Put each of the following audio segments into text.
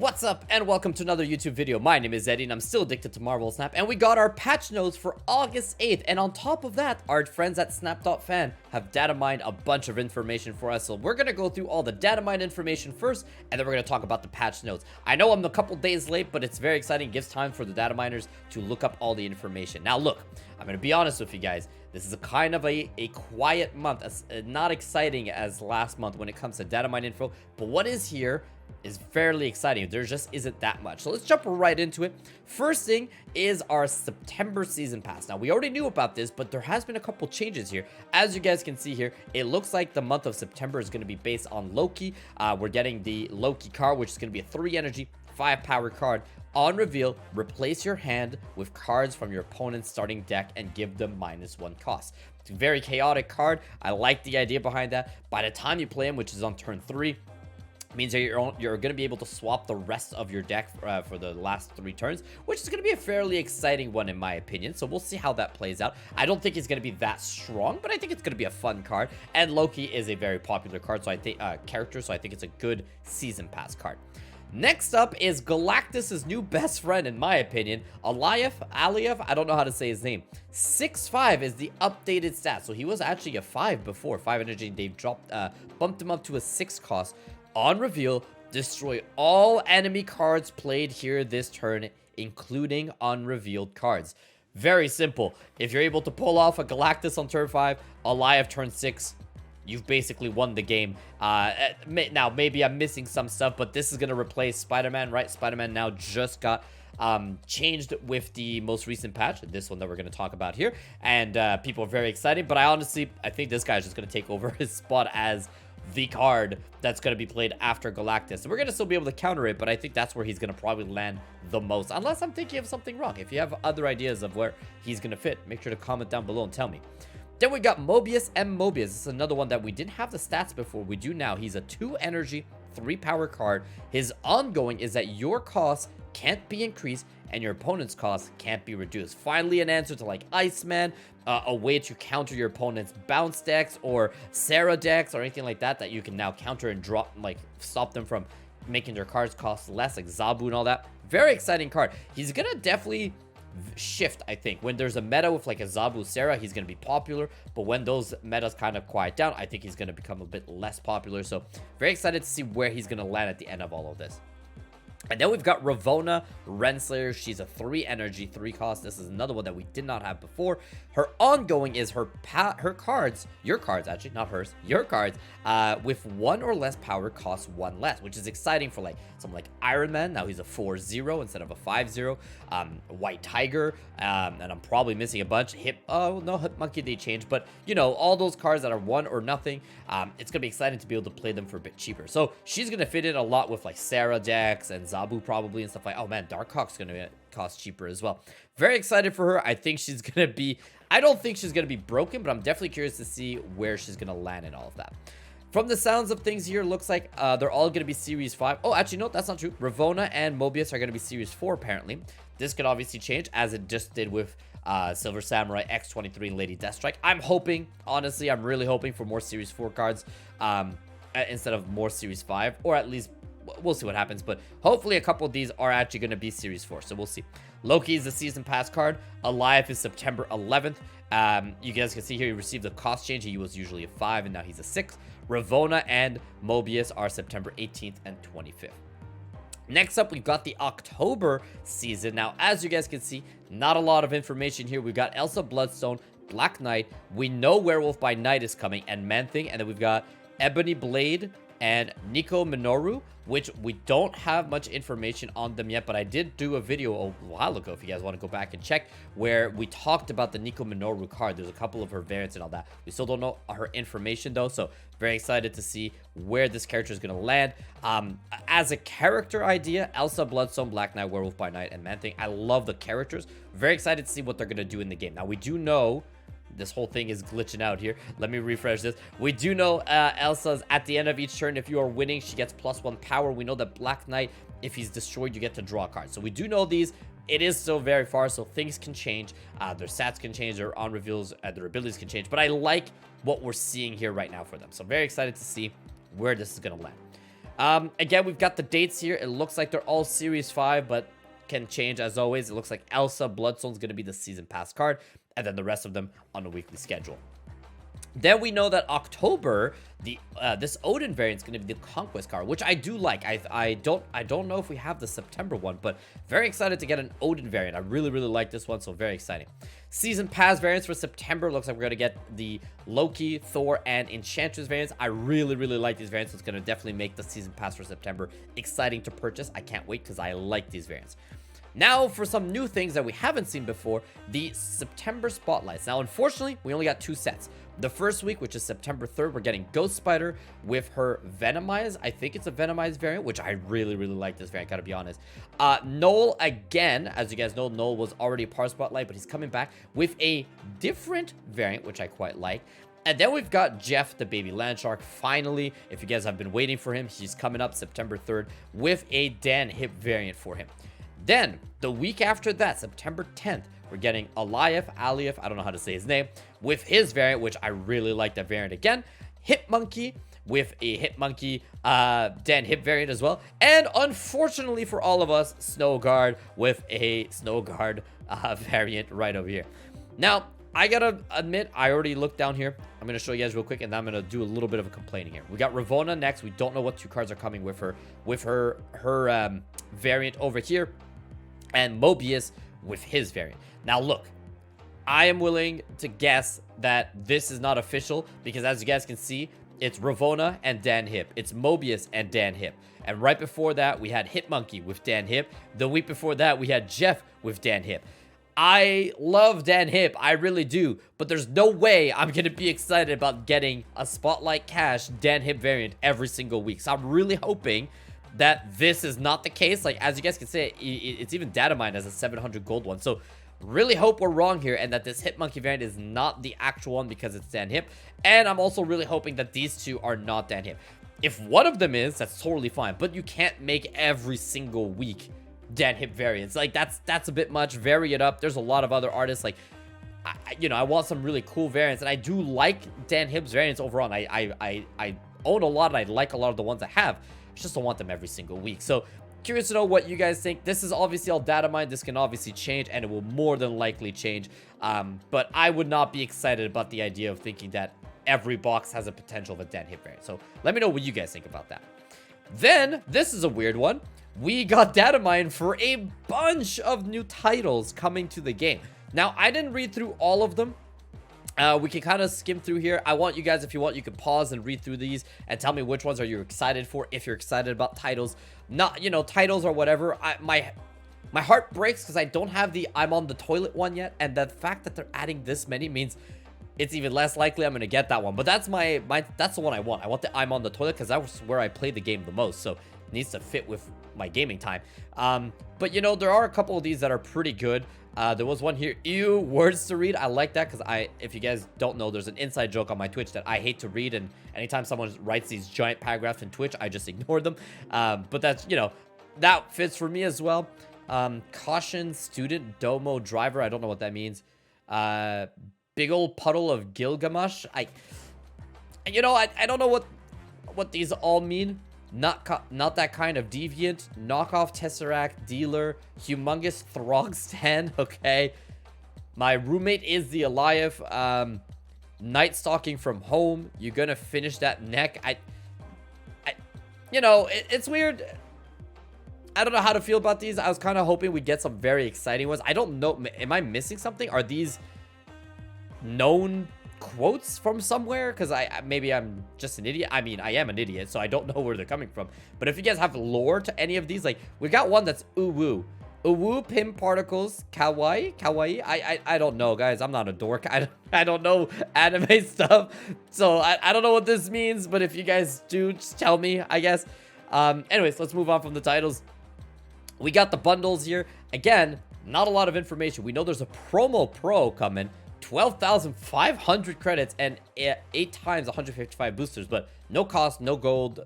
What's up and welcome to another YouTube video. My name is Eddie and I'm still addicted to Marvel Snap, and we got our patch notes for August 8th, and on top of that, our friends at Snap.fan have data-mined a bunch of information for us. So we're gonna go through all the data-mined information first, and then we're gonna talk about the patch notes. I know I'm a couple days late, but it's very exciting. It gives time for the data miners to look up all the information. Now look, I'm gonna be honest with you guys. This is a kind of a quiet month, not exciting as last month when it comes to data mine info, but what is here is fairly exciting. There just isn't that much. So let's jump right into it. First thing is our September season pass. Now we already knew about this, but there has been a couple changes here. As you guys can see here, it looks like the month of September is going to be based on Loki. We're getting the Loki card, which is going to be a 3 energy, 5 power card. On reveal, replace your hand with cards from your opponent's starting deck and give them -1 cost. It's a very chaotic card. I like the idea behind that. By the time you play him, which is on turn 3, means that you're going to be able to swap the rest of your deck for the last 3 turns, which is going to be a fairly exciting one in my opinion. So we'll see how that plays out. I don't think it's going to be that strong, but I think it's going to be a fun card. And Loki is a very popular card, so I think character, so I think it's a good season pass card. Next up is Galactus' new best friend, in my opinion, Aliev, I don't know how to say his name. 6-5 is the updated stat. So he was actually a 5 before, 5 energy. They've bumped him up to a 6 cost. On reveal, destroy all enemy cards played here this turn, including unrevealed cards. Very simple. If you're able to pull off a Galactus on turn 5, Aliev turn 6, you've basically won the game. Now, maybe I'm missing some stuff, but this is going to replace Spider-Man, right? Spider-Man now just got changed with the most recent patch, this one that we're going to talk about here. And people are very excited, but I think this guy is just going to take over his spot as the card that's going to be played after Galactus. So we're going to still be able to counter it, but I think that's where he's going to probably land the most, unless I'm thinking of something wrong. If you have other ideas of where he's going to fit, make sure to comment down below and tell me. Then we got Mobius and Mobius. This is another one that we didn't have the stats before. We do now. He's a 2 energy, 3 power card. His ongoing is that your cost can't be increased and your opponent's cost can't be reduced. Finally, an answer to like Iceman, a way to counter your opponent's bounce decks or Sarah decks or anything like that, that you can now counter and drop, like stop them from making their cards cost less, like Zabu and all that. Very exciting card. He's gonna definitely shift, I think. When there's a meta with like a Zabu Sarah, he's going to be popular, but when those metas kind of quiet down, I think he's going to become a bit less popular. So very excited to see where he's going to land at the end of all of this. And then we've got Ravonna Renslayer. She's a 3 energy, 3 cost. This is another one that we did not have before. Her ongoing is her cards, your cards actually, not hers, your cards, with 1 or less power cost 1 less, which is exciting for like someone like Iron Man. Now he's a 4-0 instead of a 5-0. White Tiger, and I'm probably missing a bunch. Hip Monkey they changed, but you know, all those cards that are 1 or nothing. It's gonna be exciting to be able to play them for a bit cheaper. So she's gonna fit in a lot with like Sarah decks and Zabu probably and stuff like. Oh man, Darkhawk's gonna cost cheaper as well. Very excited for her. I think she's gonna be, I don't think she's gonna be broken, but I'm definitely curious to see where she's gonna land in all of that. From the sounds of things here, looks like they're all gonna be series 5. Oh, actually no, that's not true. Ravonna and Mobius are gonna be series 4 apparently. This could obviously change, as it just did with Silver Samurai, X-23, and Lady Deathstrike. I'm hoping, honestly, I'm really hoping for more series 4 cards instead of more series 5, or at least we'll see what happens, but hopefully a couple of these are actually going to be series 4, so we'll see. Loki is the season pass card. Alive is September 11th. You guys can see here he received the cost change. He was usually a 5 and now he's a 6. Ravonna and Mobius are September 18th and 25th. Next up, we've got the October season. Now, as you guys can see, not a lot of information here. We've got Elsa Bloodstone, Black Knight. We know Werewolf by Night is coming, and Man-Thing. And then we've got Ebony Blade and Nico Minoru, which we don't have much information on them yet, but I did do a video a while ago, if you guys want to go back and check, where we talked about the Nico Minoru card. There's a couple of her variants and all that. We still don't know her information though, so very excited to see where this character is going to land. As a character idea, Elsa, Bloodstone, Black Knight, Werewolf by Night, and Man-Thing. I love the characters. Very excited to see what they're going to do in the game. Now, we do know this whole thing is glitching out here. Let me refresh this. We do know Elsa's at the end of each turn, if you are winning, she gets +1 power. We know that Black Knight, if he's destroyed, you get to draw a card. So we do know these. It is still very far, so things can change. Their stats can change, their on reveals, their abilities can change. But I like what we're seeing here right now for them. So very excited to see where this is going to land. Again, we've got the dates here. It looks like they're all Series 5, but can change as always. It looks like Elsa Bloodstone's going to be the Season Pass card, and then the rest of them on a weekly schedule. Then we know that October, this Odin variant is going to be the Conquest card, which I do like. I don't know if we have the September one, but very excited to get an Odin variant. I really like this one, so very exciting. Season Pass variants for September. Looks like we're going to get the Loki, Thor, and Enchantress variants. I really like these variants. So it's going to definitely make the Season Pass for September exciting to purchase. I can't wait because I like these variants. Now for some new things that we haven't seen before, the September spotlights. Now, unfortunately, we only got 2 sets. The first week, which is September 3rd, we're getting Ghost Spider with her Venomized. I think it's a Venomized variant, which I really like this variant, gotta be honest. Noel, again, as you guys know, Noel was already a part of Spotlight, but he's coming back with a different variant, which I quite like. And then we've got Jeff, the baby land shark. Finally, if you guys have been waiting for him, he's coming up September 3rd with a Dan Hip variant for him. Then, the week after that, September 10th, we're getting Aliyah, I don't know how to say his name, with his variant, which I really like that variant again. Hitmonkey with a Hitmonkey Dan Hip variant as well. And unfortunately for all of us, Snowguard with a Snowguard variant right over here. Now, I gotta admit, I already looked down here. I'm gonna show you guys real quick, and then I'm gonna do a little bit of a complaining here. We got Ravonna next. We don't know what 2 cards are coming with her variant over here, and Mobius with his variant. Now look, I am willing to guess that this is not official because as you guys can see, it's Ravonna and Dan Hip. It's Mobius and Dan Hip. And right before that, we had Hitmonkey with Dan Hip. The week before that, we had Jeff with Dan Hip. I love Dan Hip, I really do, but there's no way I'm going to be excited about getting a Spotlight Cash Dan Hip variant every single week. So I'm really hoping that this is not the case. Like, as you guys can see, it's even Datamined as a 700 gold one. So really hope we're wrong here and that this Hitmonkey variant is not the actual one because it's Dan Hip. And I'm also really hoping that these 2 are not Dan Hip. If one of them is, that's totally fine, but you can't make every single week Dan Hip variants. Like, that's a bit much. Vary it up. There's a lot of other artists. Like, I want some really cool variants, and I do like Dan Hip's variants overall. I own a lot, and I like a lot of the ones I have. I just don't want them every single week. So curious to know what you guys think. This is obviously all data mined. This can obviously change, and it will more than likely change. But I would not be excited about the idea of thinking that every box has a potential of a Dan Hip variant. So let me know what you guys think about that. Then, this is a weird one. We got data mined for a bunch of new titles coming to the game. Now, I didn't read through all of them. We can kind of skim through here. I want you guys, if you want, you can pause and read through these and tell me which ones are you excited for, if you're excited about titles. Not, titles or whatever. My heart breaks because I don't have the I'm on the toilet one yet, and the fact that they're adding this many means it's even less likely I'm going to get that one. But that's that's the one I want. I want the I'm on the toilet because that's where I play the game the most. So it needs to fit with my gaming time. But there are a couple of these that are pretty good. There was one here, ew, words to read. I like that because if you guys don't know, there's an inside joke on my Twitch that I hate to read, and anytime someone writes these giant paragraphs in Twitch, I just ignore them. But that's, that fits for me as well. Caution, student, domo, driver. I don't know what that means. Big old puddle of Gilgamesh. I don't know what these all mean. Not that kind of deviant. Knockoff Tesseract dealer. Humongous Throg stand. Okay. My roommate is the Aliyah. Night stalking from home. You're gonna finish that neck. It's weird. I don't know how to feel about these. I was kind of hoping we'd get some very exciting ones. I don't know. Am I missing something? Are these known quotes from somewhere? Because maybe I'm just an idiot. I mean, I am an idiot, so I don't know where they're coming from. But if you guys have lore to any of these, like, we got one that's uwu. Uwu, pim particles, kawaii. I don't know, guys. I'm not a dork. I don't know anime stuff. So I don't know what this means, but if you guys do, just tell me, I guess. Anyways, let's move on from the titles. We got the bundles here. Again, not a lot of information. We know there's a promo pro coming. 12,500 credits and 8 times 155 boosters, but no cost, no gold,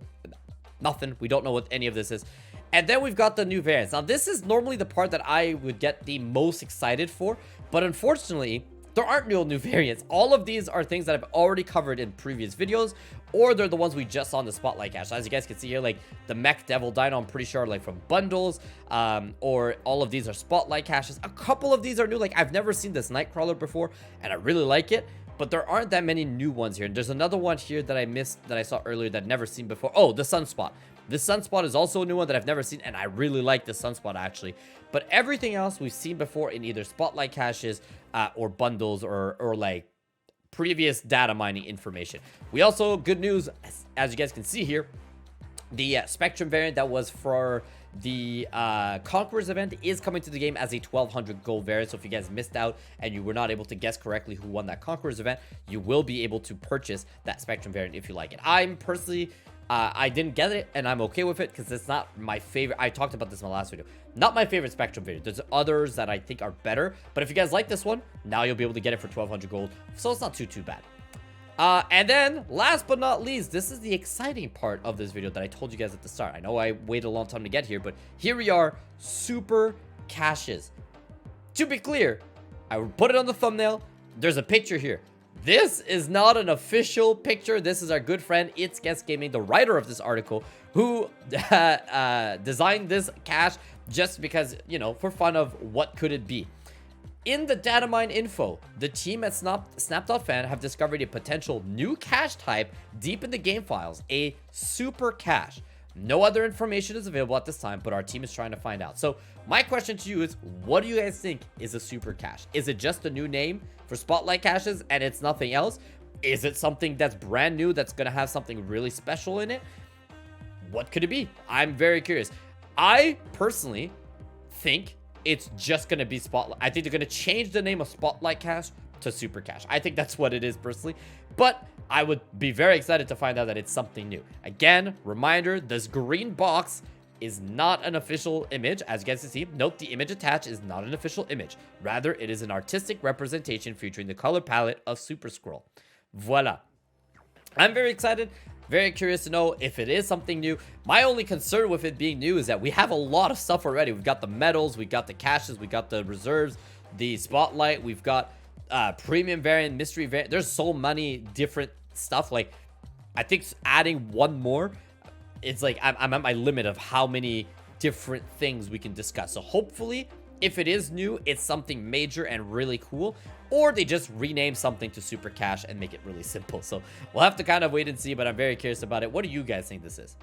nothing. We don't know what any of this is. And then we've got the new variants. Now, this is normally the part that I would get the most excited for, but unfortunately, there aren't new variants. All of these are things that I've already covered in previous videos, or they're the ones we just saw in the Spotlight cache. So as you guys can see here, like the Mech Devil Dino, I'm pretty sure are like from bundles, or all of these are Spotlight caches. A couple of these are new. Like I've never seen this Nightcrawler before, and I really like it. But there aren't that many new ones here. And there's another one here that I missed that I saw earlier that I've never seen before. Oh, the Sunspot. The Sunspot is also a new one that I've never seen, and I really like the Sunspot actually. But everything else we've seen before in either Spotlight caches or bundles or like previous data mining information. We also, good news, as you guys can see here, the Spectrum variant that was for the Conquerors event is coming to the game as a 1200 gold variant. So if you guys missed out and you were not able to guess correctly who won that Conquerors event, you will be able to purchase that Spectrum variant if you like it. I'm personally, I didn't get it, and I'm okay with it because it's not my favorite. I talked about this in my last video. Not my favorite Spectrum variant. There's others that I think are better, but if you guys like this one, now you'll be able to get it for 1200 gold. So it's not too bad. And then, last but not least, this is the exciting part of this video that I told you guys at the start. I know I waited a long time to get here, but here we are, super caches. To be clear, I will put it on the thumbnail. There's a picture here. This is not an official picture. This is our good friend, It's Guess Gaming, the writer of this article, who designed this cache just because, you know, for fun of what could it be. In the Datamined info, the team at Snap.fan have discovered a potential new cache type deep in the game files, a super cache. No other information is available at this time, but our team is trying to find out. So my question to you is, what do you guys think is a super cache? Is it just a new name for Spotlight caches and it's nothing else? Is it something that's brand new that's going to have something really special in it? What could it be? I'm very curious. I personally think it's just going to be Spotlight. I think they're going to change the name of Spotlight cache to super cache. I think that's what it is personally, but I would be very excited to find out that it's something new. Again, reminder, this green box is not an official image. As you guys can see, note the image attached is not an official image. Rather, it is an artistic representation featuring the color palette of Super Scroll. Voila. I'm very excited. Very curious to know if it is something new. My only concern with it being new is that we have a lot of stuff already. We've got the medals, we got the caches, we got the reserves, the Spotlight, we've got premium variant, mystery variant. There's so many different stuff. Like, I think adding one more, it's like I'm at my limit of how many different things we can discuss. So hopefully, if it is new, it's something major and really cool, or they just rename something to super cache and make it really simple. So we'll have to kind of wait and see, but I'm very curious about it. What do you guys think this is?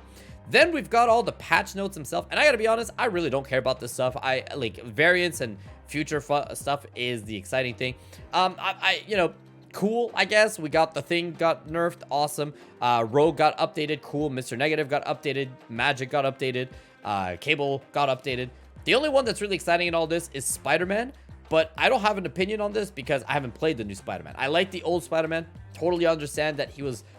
Then we've got all the patch notes themselves, and I gotta be honest, I really don't care about this stuff. I like variants and future stuff is the exciting thing. You know, cool, I guess. We got the Thing got nerfed, awesome. Rogue got updated, cool. Mr. Negative got updated, Magic got updated, Cable got updated. The only one that's really exciting in all this is Spider-Man, but I don't have an opinion on this because I haven't played the new Spider-Man. I like the old Spider-Man. Totally understand that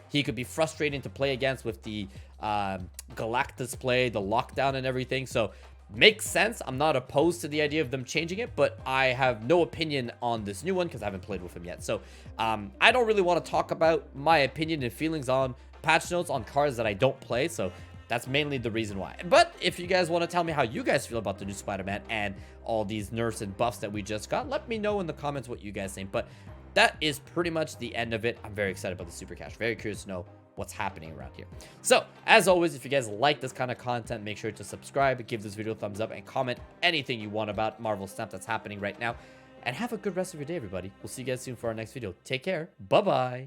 he could be frustrating to play against with the Galactus play, the lockdown and everything. So makes sense. I'm not opposed to the idea of them changing it, but I have no opinion on this new one because I haven't played with him yet. So I don't really want to talk about my opinion and feelings on patch notes on cards that I don't play. So that's mainly the reason why. But if you guys want to tell me how you guys feel about the new Spider-Man and all these nerfs and buffs that we just got, let me know in the comments what you guys think. But that is pretty much the end of it. I'm very excited about the super cache. Very curious to know what's happening around here. So as always, if you guys like this kind of content, make sure to subscribe, give this video a thumbs up, and comment anything you want about Marvel Snap that's happening right now. And have a good rest of your day, everybody. We'll see you guys soon for our next video. Take care. Bye-bye.